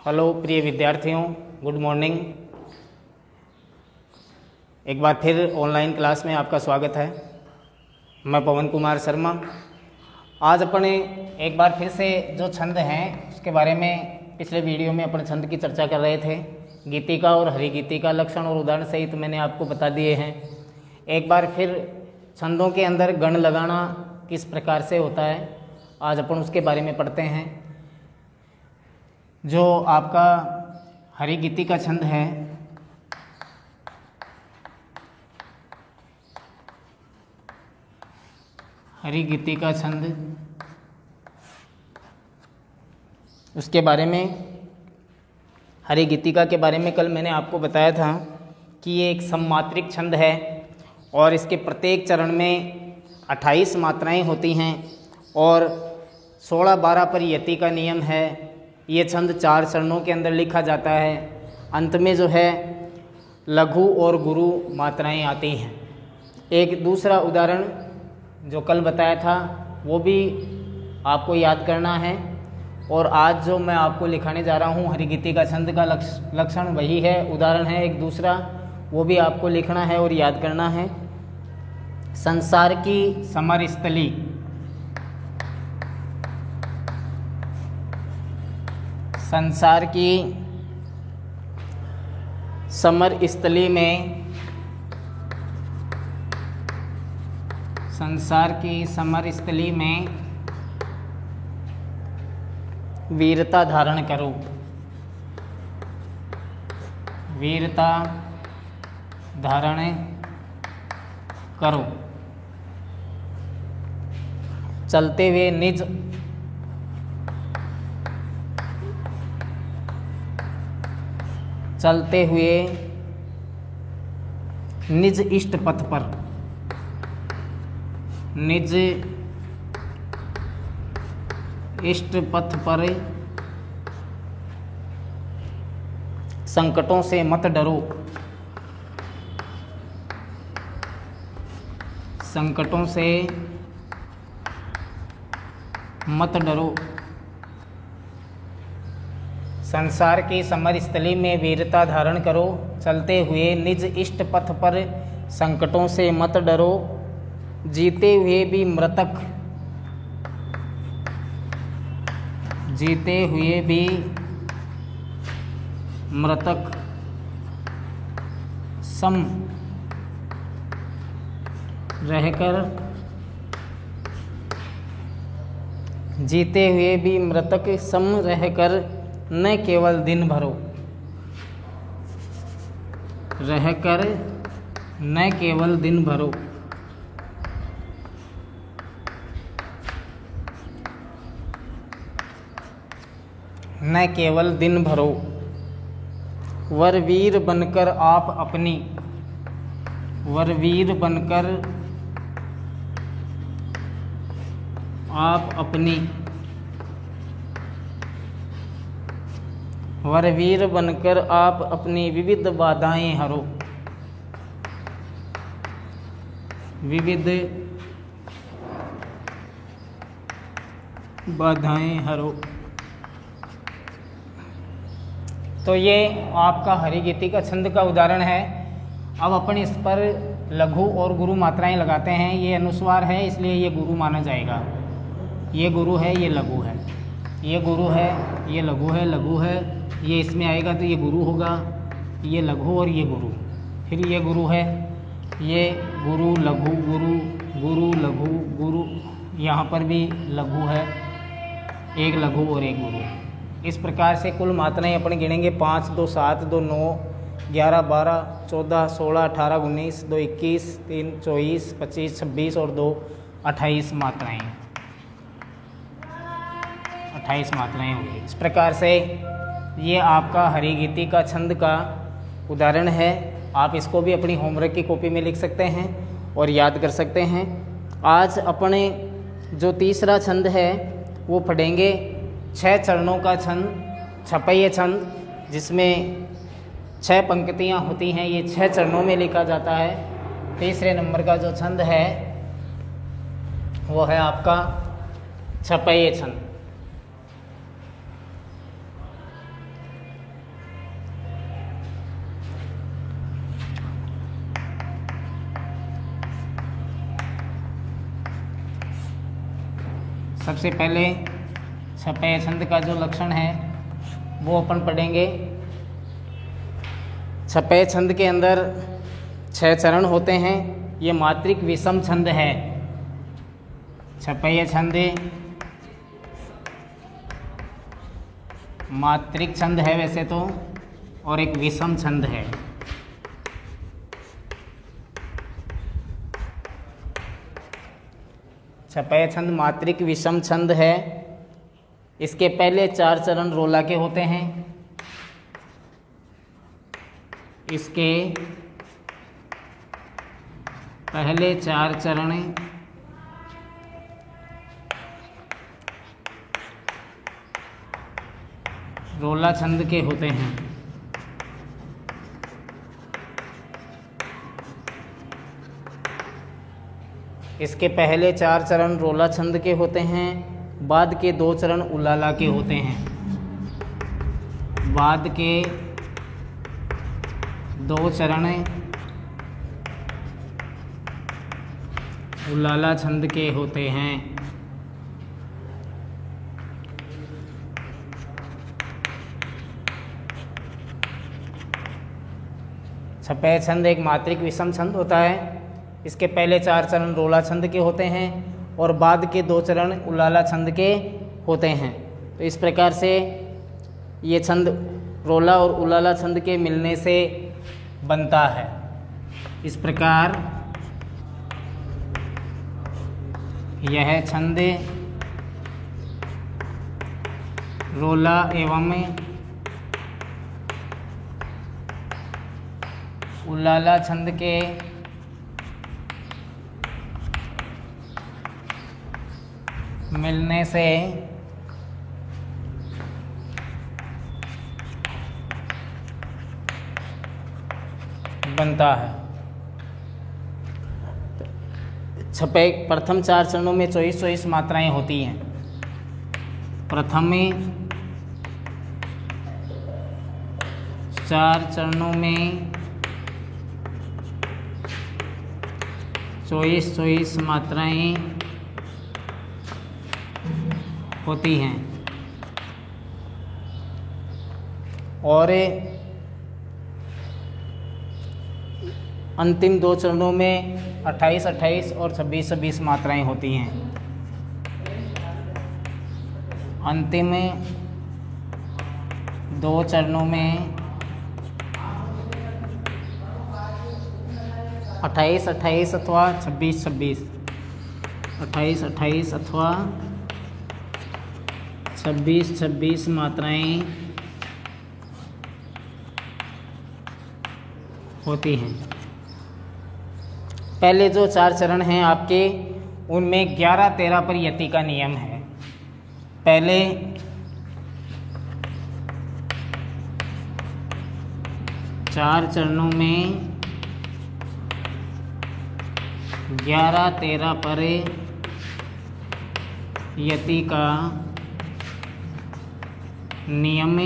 Hello प्रिय विद्यार्थियों, good morning. एक बार फिर ऑनलाइन क्लास में आपका स्वागत है। मैं पवन कुमार शर्मा। आज अपने एक बार फिर से जो छंद हैं उसके बारे में पिछले वीडियो में अपने छंद की चर्चा कर रहे थे। गीतिका और हरिगीतिका लक्षण और उदाहरण सहित मैंने आपको बता दिए हैं। एक बार फिर छंदों के अंदर गण लगाना किस प्रकार से होता है, आज अपन उसके बारे में पढ़ते हैं। जो आपका हरिगीतिका छंद है, हरिगीतिका छंद, उसके बारे में, हरिगीतिका के बारे में कल मैंने आपको बताया था कि ये एक सममात्रिक छंद है और इसके प्रत्येक चरण में 28 मात्राएं होती हैं और 16-12 पर यति का नियम है। ये छंद 4 चरणों के अंदर लिखा जाता है। अंत में जो है लघु और गुरु मात्राएं आती हैं। एक दूसरा उदाहरण जो कल बताया था वो भी आपको याद करना है और आज जो मैं आपको लिखाने जा रहा हूँ हरिगीतिका छंद का लक्षण वही है, उदाहरण है एक दूसरा, वो भी आपको लिखना है और याद करना है। संसार की समरस्थली, संसार की समरस्थली में, संसार की समरस्थली में वीरता धारण करो, वीरता धारण करो। चलते हुए निज, चलते हुए निज इष्ट पथ पर, निज इष्ट पथ पर संकटों से मत डरो, संकटों से मत डरो। संसार की समरस्थली में वीरता धारण करो, चलते हुए निज इष्ट पथ पर संकटों से मत डरो। जीते हुए भी मृतक, जीते हुए भी मृतक सम रहकर, जीते हुए भी मृतक सम रहकर न केवल दिन भरो, रहकर न केवल दिन भरो। न केवल दिन भरो। वरवीर बनकर आप अपनी, वरवीर बनकर आप अपनी, वरवीर बनकर आप अपनी विविध बाधाएं हरो, विविध बाधाएं हरो। तो ये आपका हरिगीतिका छंद का उदाहरण है। अब अपन इस पर लघु और गुरु मात्राएं लगाते हैं। ये अनुस्वार है इसलिए ये गुरु माना जाएगा। ये गुरु है, ये लघु है, ये गुरु है, ये लघु है, लघु है, ये इसमें आएगा तो ये गुरु होगा, ये लघु और ये गुरु, फिर ये गुरु है, ये गुरु लघु गुरु, गुरु लघु गुरु, यहाँ पर भी लघु है, एक लघु और एक गुरु। इस प्रकार से कुल मात्राएं अपन गिनेंगे 5, 2, 7, 2, 9, 11, 12, 14, 16, 18, 19, 2, 21, 3, 24, 25, 26 और 2, 28 मात्राएं, 28 मात्राएं होंगी। इस प्रकार से ये आपका हरिगीतिका छंद का उदाहरण है। आप इसको भी अपनी होमवर्क की कॉपी में लिख सकते हैं और याद कर सकते हैं। आज अपने जो तीसरा छंद है वो पढ़ेंगे 6 चरणों का छंद, छपैये छंद, जिसमें 6 पंक्तियाँ होती हैं। ये 6 चरणों में लिखा जाता है। तीसरे नंबर का जो छंद है वो है आपका छपैये छंद। सबसे पहले छपय छंद का जो लक्षण है वो अपन पढ़ेंगे। छपय छंद के अंदर 6 चरण होते हैं। ये मात्रिक विषम छंद है। छपय छंद मात्रिक छंद है वैसे तो, और एक विषम छंद है। छपय छंद मात्रिक विषम छंद है। इसके पहले 4 चरण रोला के होते हैं। इसके पहले 4 चरण रोला छंद के होते हैं। इसके पहले 4 चरण रोला छंद के होते हैं। बाद के 2 चरण उलाला के होते हैं। बाद के 2 चरण उलाला छंद के होते हैं। छपय छंद एक मात्रिक विषम छंद होता है। इसके पहले 4 चरण रोला छंद के होते हैं और बाद के 2 चरण उलाला छंद के होते हैं। तो इस प्रकार से ये छंद रोला और उलाला छंद के मिलने से बनता है। इस प्रकार यह छंद रोला एवं उलाला छंद के मिलने से बनता है। छपय प्रथम 4 चरणों में 24 मात्राएं होती हैं। प्रथम में 4 चरणों में 24 मात्राएं होती हैं और अंतिम 2 चरणों में 28 और 26 मात्राएं होती हैं। अंतिम 2 चरणों में 28 अथवा 26 28 अथवा 26 मात्राएं होती हैं। पहले जो 4 चरण हैं आपके, उनमें 11-13 पर यति का नियम है। पहले 4 चरणों में 11-13 पर यति का नियम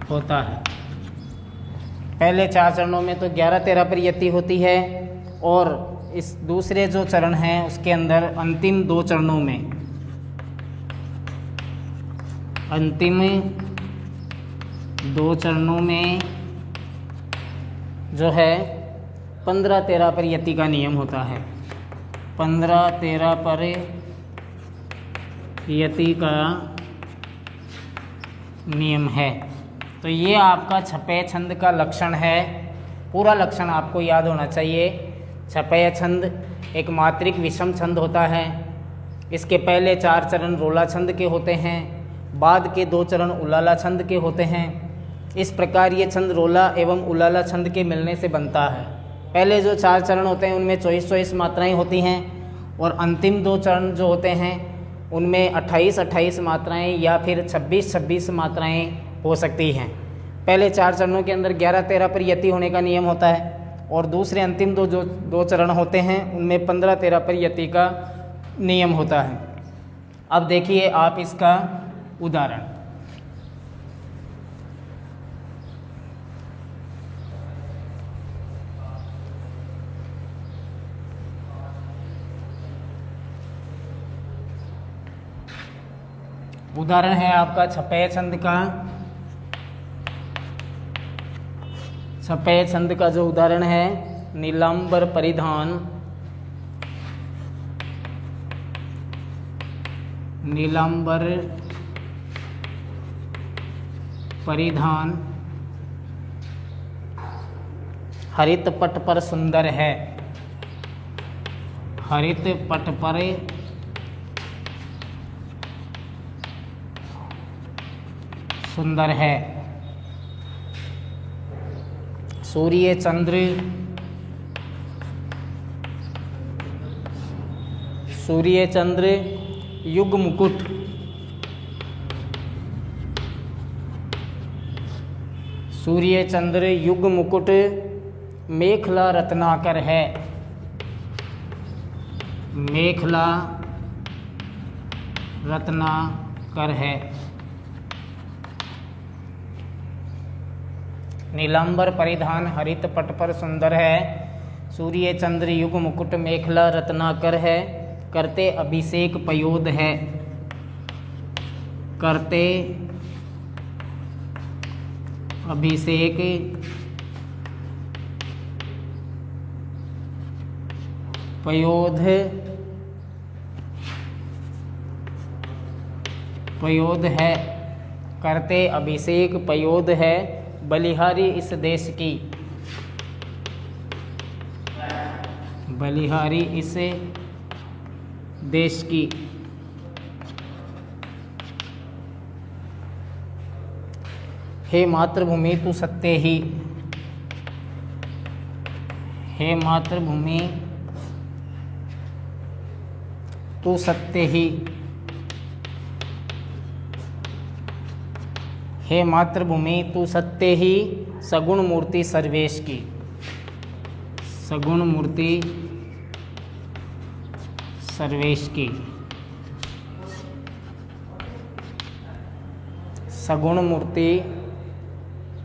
होता है। पहले 4 चरणों में तो 11-13 पर यति होती है और इस दूसरे जो चरण हैं उसके अंदर अंतिम 2 चरणों में जो है 15-13 पर यति का नियम होता है। 15-13 पर यति का नियम है। तो ये आपका छपय छंद का लक्षण है। पूरा लक्षण आपको याद होना चाहिए। छपय छंद एक मात्रिक विषम छंद होता है। इसके पहले 4 चरण रोला छंद के होते हैं, बाद के 2 चरण उलाला छंद के होते हैं। इस प्रकार ये छंद रोला एवं उलाला छंद के मिलने से बनता है। पहले जो 4 चरण होते हैं उनमें 24 मात्राएं होती हैं और अंतिम 2 चरण जो होते हैं उनमें 28 मात्राएं या फिर 26 मात्राएं हो सकती हैं। पहले 4 चरणों के अंदर 11-13 पर यति होने का नियम होता है और दूसरे अंतिम 2 चरण होते हैं उनमें 15-13 पर यति का नियम होता है। अब देखिए आप इसका उदाहरण। उदाहरण है आपका छपे छंद का। छपे छंद का जो उदाहरण है, नीलांबर परिधान, नीलांबर परिधान हरित पट पर सुंदर है। हरित पट पर सुंदर है। सूर्य चंद्र, सूर्य चंद्र युग मुकुट, सूर्य चंद्र युग मुकुट मेखला रत्नाकर है। मेखला रत्नाकर है। नीलांबर परिधान हरित पट पर सुंदर है। सूर्य चंद्र युग मुकुट मेखला रत्नाकर है। करते अभिषेक पयोद है। करते अभिषेक पयोध, पयोद है। करते अभिषेक पयोद है। बलिहारी इस देश की, बलिहारी इस देश की। हे मातृभूमि तू सत्य ही, हे मातृभूमि तू सत्य ही, हे मातृभूमि तू सत्य ही। सगुण मूर्ति सर्वेश की, सगुण मूर्ति सर्वेश की, सगुण मूर्ति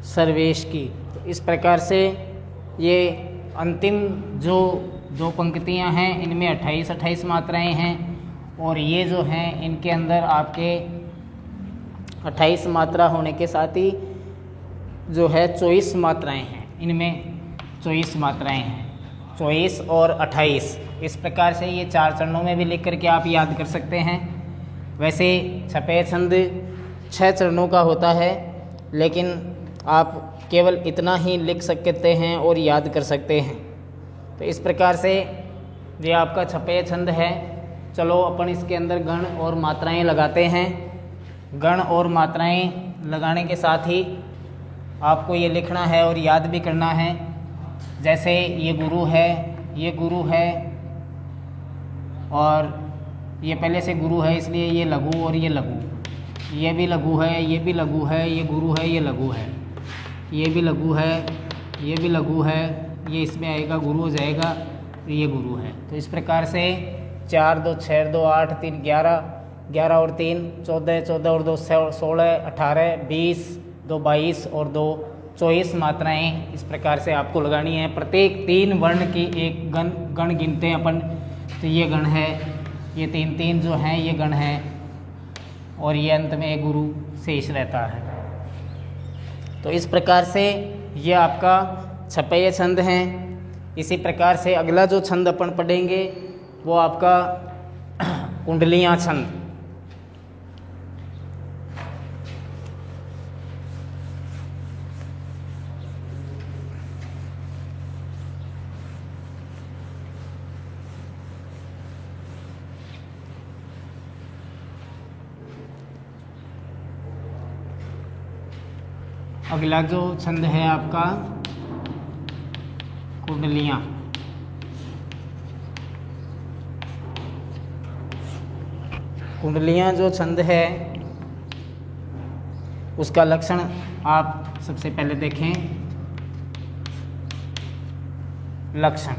सर्वेश की। तो इस प्रकार से ये अंतिम जो दो पंक्तियां हैं इनमें 28 मात्राएं हैं, और ये जो हैं इनके अंदर आपके 28 मात्रा होने के साथ ही जो है 24 मात्राएं हैं। इनमें 24 मात्राएं हैं, 24 और 28। इस प्रकार से ये 4 चरणों में भी लिख करके आप याद कर सकते हैं। वैसे छपे छंद 6 चरणों का होता है, लेकिन आप केवल इतना ही लिख सकते हैं और याद कर सकते हैं। तो इस प्रकार से ये आपका छपे छंद है। चलो अपन इसके अंदर गण और मात्राएं लगाते हैं। गण और मात्राएं लगाने के साथ ही आपको ये लिखना है और याद भी करना है। जैसे ये गुरु है, ये गुरु है, और ये पहले से गुरु है इसलिए ये लघु और ये लघु, ये भी लघु है, ये भी लघु है, ये गुरु है, ये लघु है, ये भी लघु है, ये भी लघु है, ये इसमें आएगा गुरु हो जाएगा, ये गुरु है। तो इस प्रकार से 4 2 6 2 8 3 11, 11 और 3 14, 14 और 2 16, 18, 20, 2 22 और 2 24 मात्राएं इस प्रकार से आपको लगानी है। प्रत्येक 3 वर्ण की एक गण गिनते हैं अपन। तो ये गण है, ये 3 जो हैं ये गण है, और ये अंत में एक गुरु शेष रहता है। तो इस प्रकार से ये आपका छपे छंद हैं। इसी प्रकार से अगला जो छंद अपन पढ़ेंगे वो आपका कुंडलियाँ छंद। अगला जो छंद है आपका कुंडलियाँ। कुंडलियाँ जो छंद है उसका लक्षण आप सबसे पहले देखें। लक्षण,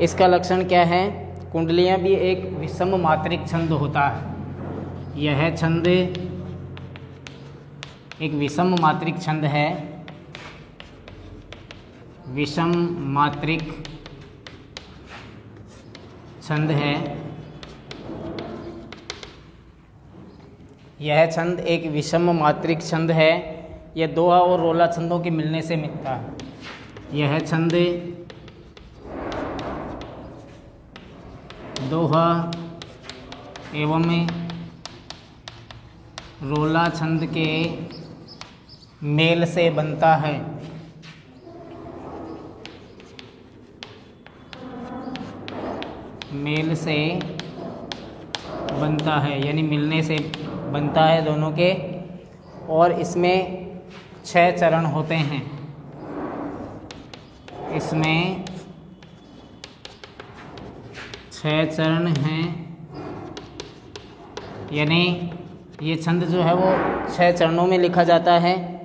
इसका लक्षण क्या है? कुंडलियाँ भी एक विषम मात्रिक छंद होता है। यह छंद एक विषम मात्रिक छंद है। विषम मात्रिक छंद है। यह छंद एक विषम मात्रिक छंद है। यह दोहा और रोला छंदों के मिलने से मिलता है। यह छंद दोहा एवं रोला छंद के मेल से बनता है। मेल से बनता है यानी मिलने से बनता है दोनों के। और इसमें 6 चरण होते हैं। इसमें 6 चरण हैं, यानी ये छंद जो है वो 6 चरणों में लिखा जाता है।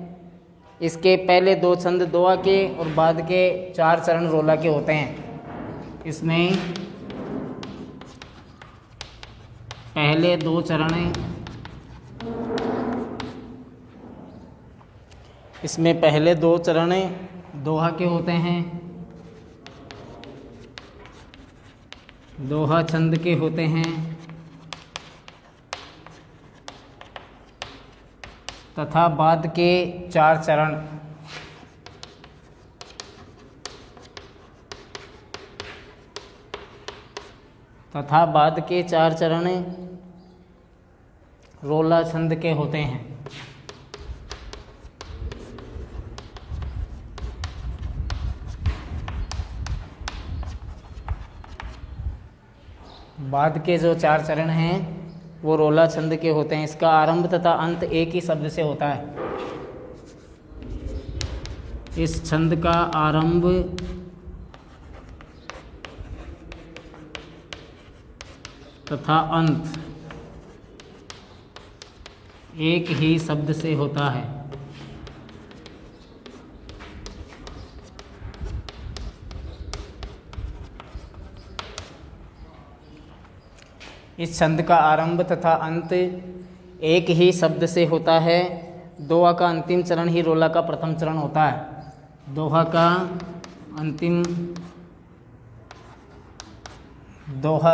इसके पहले 2 छंद दोहा के और बाद के 4 चरण रोला के होते हैं। इसमें पहले 2 चरण दोहा के होते हैं, दोहा छंद के होते हैं, तथा बाद के 4 चरण रोला छंद के होते हैं। बाद के जो 4 चरण हैं वो रोला छंद के होते हैं। इसका आरंभ तथा अंत एक ही शब्द से होता है। इस छंद का आरंभ तथा अंत एक ही शब्द से होता है। इस छंद का आरंभ तथा अंत एक ही शब्द से होता है। दोहा का अंतिम चरण ही रोला का प्रथम चरण होता है। दोहा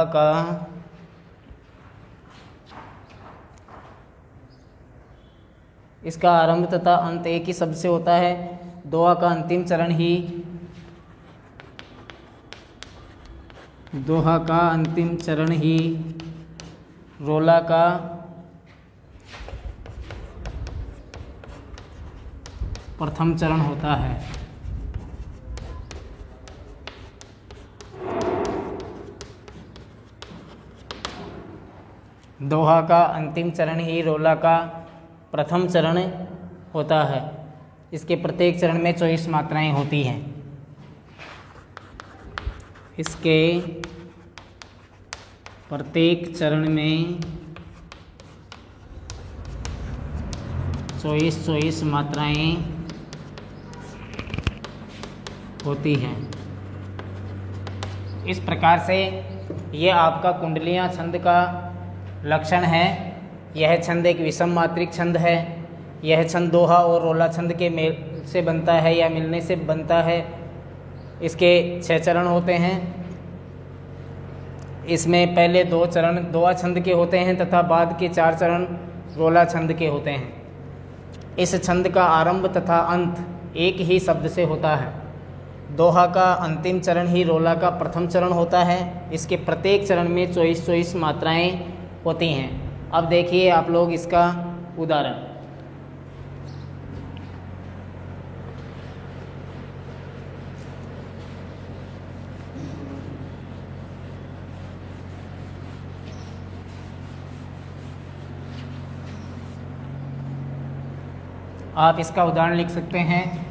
का इसका आरंभ तथा अंत एक ही शब्द से होता है। दोहा का अंतिम चरण ही रोला का प्रथम चरण होता है। दोहा का अंतिम चरण ही रोला का प्रथम चरण होता है। इसके प्रत्येक चरण में 24 मात्राएं होती हैं। इसके प्रत्येक चरण में 24 मात्राएं होती हैं। इस प्रकार से ये आपका कुंडलियाँ छंद का लक्षण है। यह छंद एक विषम मात्रिक छंद है। यह छंद दोहा और रोला छंद के मेल से बनता है या मिलने से बनता है। इसके 6 चरण होते हैं। इसमें पहले 2 चरण दोहा छंद के होते हैं तथा बाद के 4 चरण रोला छंद के होते हैं। इस छंद का आरंभ तथा अंत एक ही शब्द से होता है। दोहा का अंतिम चरण ही रोला का प्रथम चरण होता है। इसके प्रत्येक चरण में 24 मात्राएं होती हैं। अब देखिए आप लोग इसका उदाहरण। आप इसका उदाहरण लिख सकते हैं।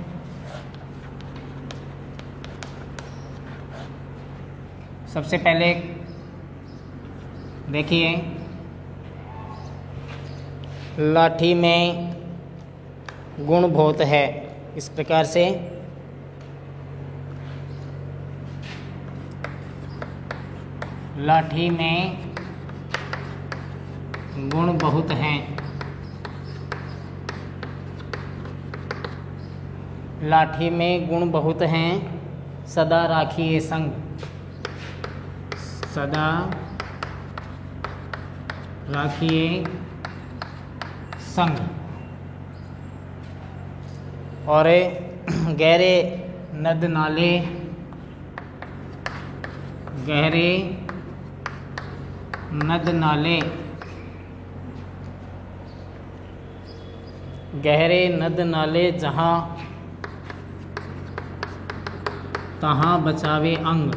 सबसे पहले देखिए, लाठी में गुण बहुत है। इस प्रकार से लाठी में गुण बहुत हैं। लाठी में गुण बहुत हैं, सदा राखिए संग। सदा राखिए संग। और गहरे नद नाले, गहरे नद नाले, गहरे नद नाले जहाँ तहाँ बचावे अंग,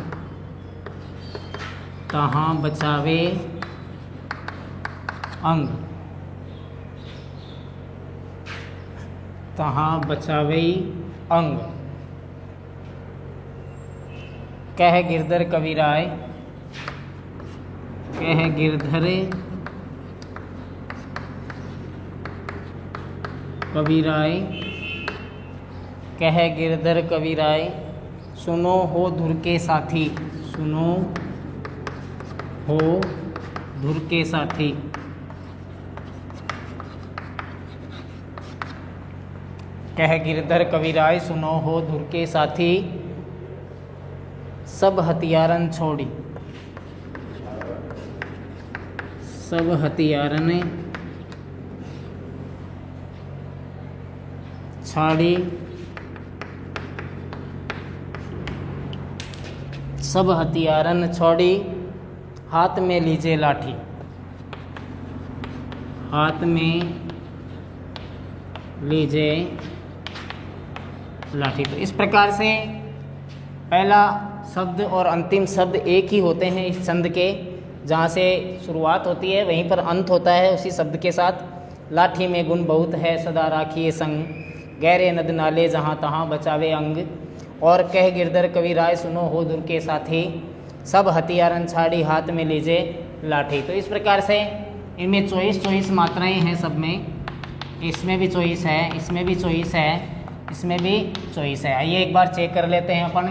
तहाँ बचावे अंग, तहाँ बचावे अंग। कह गिरधर कविराय, कह गिरधर कविराय, कह गिरधर कविराय, सुनो हो धुर के साथी, सुनो हो धुर के साथी। कह गिरधर कविराय, सुनो हो धुर के साथी, सब हथियारन छोड़ी, सब हथियारन छाड़ी, सब हथियारन छोड़ी, हाथ में लीजिए लाठी, हाथ में लीजिए लाठी। तो इस प्रकार से पहला शब्द और अंतिम शब्द एक ही होते हैं इस छंद के। जहाँ से शुरुआत होती है वहीं पर अंत होता है उसी शब्द के साथ। लाठी में गुण बहुत है सदा राखिए संग, गहरे नद नाले जहाँ तहाँ बचावे अंग, और कह गिरधर कविराय सुनो हो धुर के साथी, सब हथियारन छाड़ी हाथ में लीजिए लाठी। तो इस प्रकार से इनमें 24 मात्राएं हैं सब में। इसमें भी 24 है, इसमें भी 24 है, इसमें भी 24 है। आइए एक बार चेक कर लेते हैं अपन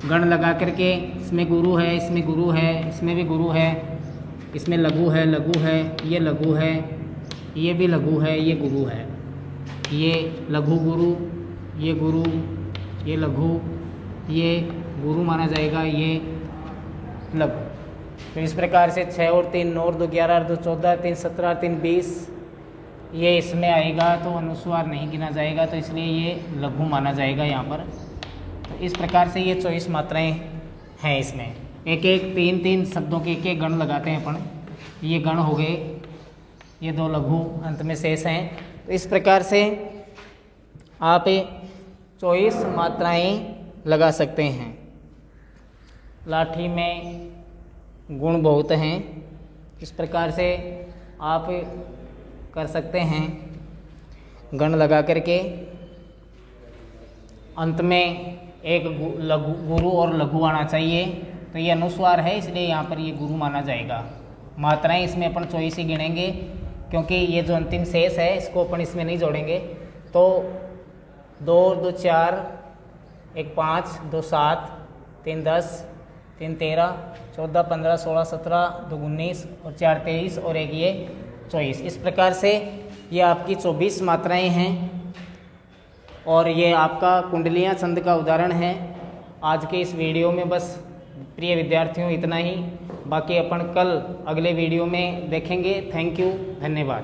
गण लगा करके। इसमें गुरु है, इसमें गुरु है, इसमें भी गुरु है, इसमें लघु है, लघु है, ये लघु है, ये भी लघु है, ये गुरु है, ये लघु गुरु, ये गुरु, ये लघु, ये गुरु माना जाएगा, ये लघु। तो इस प्रकार से 6 और 3 9 और 2 11 और 2 14, 3 17, 3 20 ये इसमें आएगा तो अनुस्वार नहीं गिना जाएगा, तो इसलिए ये लघु माना जाएगा यहाँ पर। तो इस प्रकार से ये 24 मात्राएं हैं इसमें। एक एक 3 शब्दों के एक गण लगाते हैं अपन। ये गण हो गए, ये 2 लघु अंत में शेष हैं। तो इस प्रकार से आप 24 मात्राएं लगा सकते हैं। लाठी में गुण बहुत हैं, इस प्रकार से आप कर सकते हैं गण लगा करके। अंत में एक लघु गुरु और लघु आना चाहिए, तो ये अनुस्वार है इसलिए यहाँ पर ये गुरु माना जाएगा। मात्राएं इसमें अपन 24 ही गिनेंगे, क्योंकि ये जो अंतिम शेष है इसको अपन इसमें नहीं जोड़ेंगे। तो 2 और 2 4, 1 5, 2 7, 3 10, 3 13, 14 15, 16 17, 2 19 और 4 23 और 1 ये 24। इस प्रकार से ये आपकी 24 मात्राएं हैं और ये आपका कुंडलियाँ छंद का उदाहरण है। आज के इस वीडियो में बस प्रिय विद्यार्थियों इतना ही, बाकी अपन कल अगले वीडियो में देखेंगे। थैंक यू, धन्यवाद।